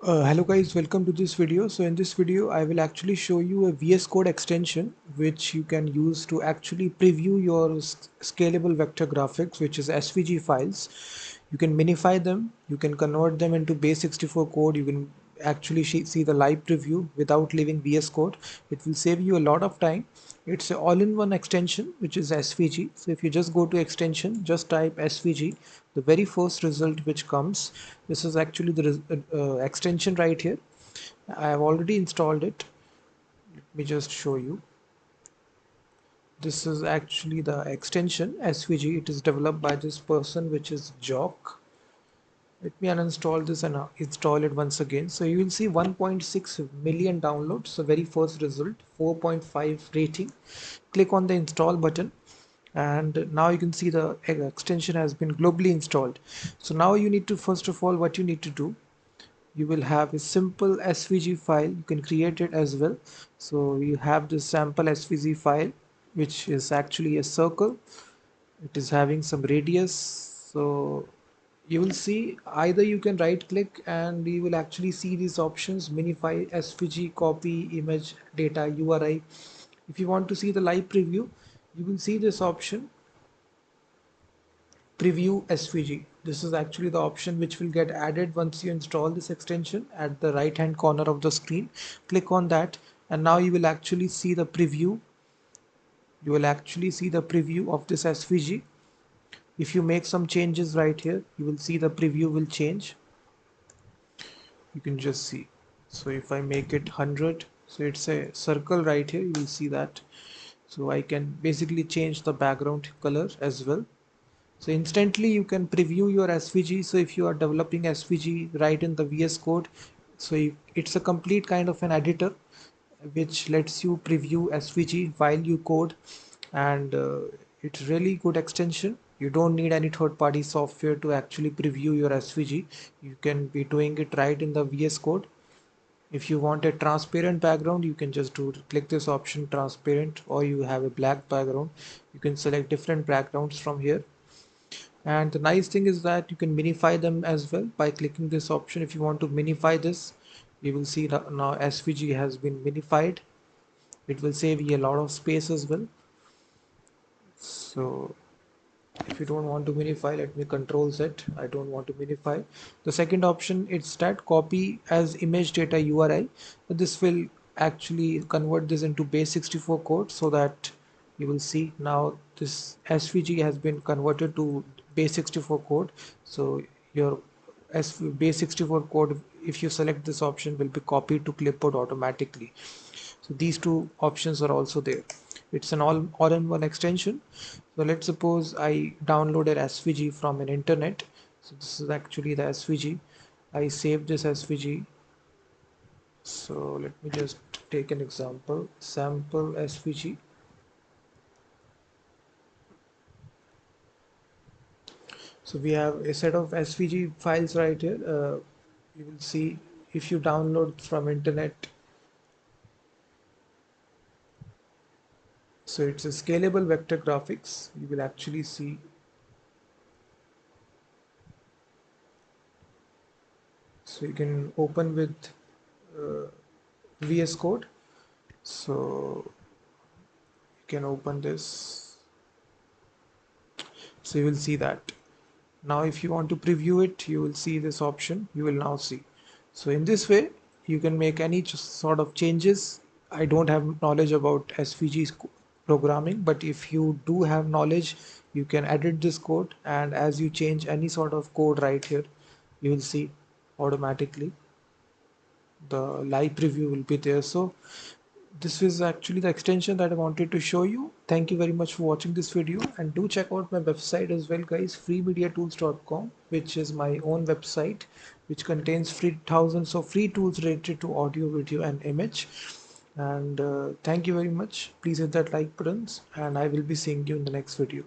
Hello guys, welcome to this video. So in this video I will actually show you a VS Code extension which you can use to actually preview your scalable vector graphics, which is SVG files. You can minify them, you can convert them into base64 code, you can actually see the live preview without leaving VS Code. It will save you a lot of time. It's an all-in-one extension which is SVG. So if you just go to extension, just type SVG, the very first result which comes, this is actually the extension right here. I have already installed it. Let me just show you. This is actually the extension SVG. It is developed by this person, which is Jock. Let me uninstall this and install it once again. So you will see 1.6 million downloads. The very first result, 4.5 rating. Click on the install button, and now you can see the extension has been globally installed. So now you need to, first of all, what you need to do, you will have a simple SVG file. You can create it as well. So you have this sample SVG file, which is actually a circle. It is having some radius. So you will see, either you can right click and you will actually see these options: Minify, SVG, copy, image, data, URI. If you want to see the live preview, you will see this option, preview SVG. This is actually the option which will get added once you install this extension at the right hand corner of the screen. Click on that and now you will actually see the preview. You will actually see the preview of this SVG. If you make some changes right here, you will see the preview will change. You can just see. So if I make it 100, so it's a circle right here, you will see that. So I can basically change the background color as well. So instantly you can preview your SVG. So if you are developing SVG right in the VS Code, so it's a complete kind of an editor which lets you preview SVG while you code, and it's really good extension. You don't need any third-party software to actually preview your SVG. You can be doing it right in the VS Code. If you want a transparent background, you can just click this option, transparent, or you have a black background. You can select different backgrounds from here. And the nice thing is that you can minify them as well by clicking this option. If you want to minify this, you will see that now SVG has been minified. It will save you a lot of space as well. So if you don't want to minify, let me control Z. I don't want to minify. The second option is that copy as image data URI. This will actually convert this into base64 code, so that you will see now this SVG has been converted to base64 code. So your base64 code, if you select this option, will be copied to clipboard automatically. So these two options are also there. It's an all-in-one extension. So let's suppose I downloaded SVG from an internet. So this is actually the SVG. I saved this SVG. So let me just take an example, sample SVG. So we have a set of SVG files right here. You will see, if you download from internet, so it's a scalable vector graphics. You will actually see. So you can open with VS Code. So you can open this. So you will see that. Now if you want to preview it, you will see this option. You will now see. So in this way, you can make any sort of changes. I don't have knowledge about SVG programming, but if you do have knowledge, you can edit this code, and as you change any sort of code right here, you will see automatically the live preview will be there. So this is actually the extension that I wanted to show you. Thank you very much for watching this video, and do check out my website as well guys, freemediatools.com, which is my own website which contains thousands of free tools related to audio, video and image. And thank you very much. Please hit that like buttons, and I will be seeing you in the next video.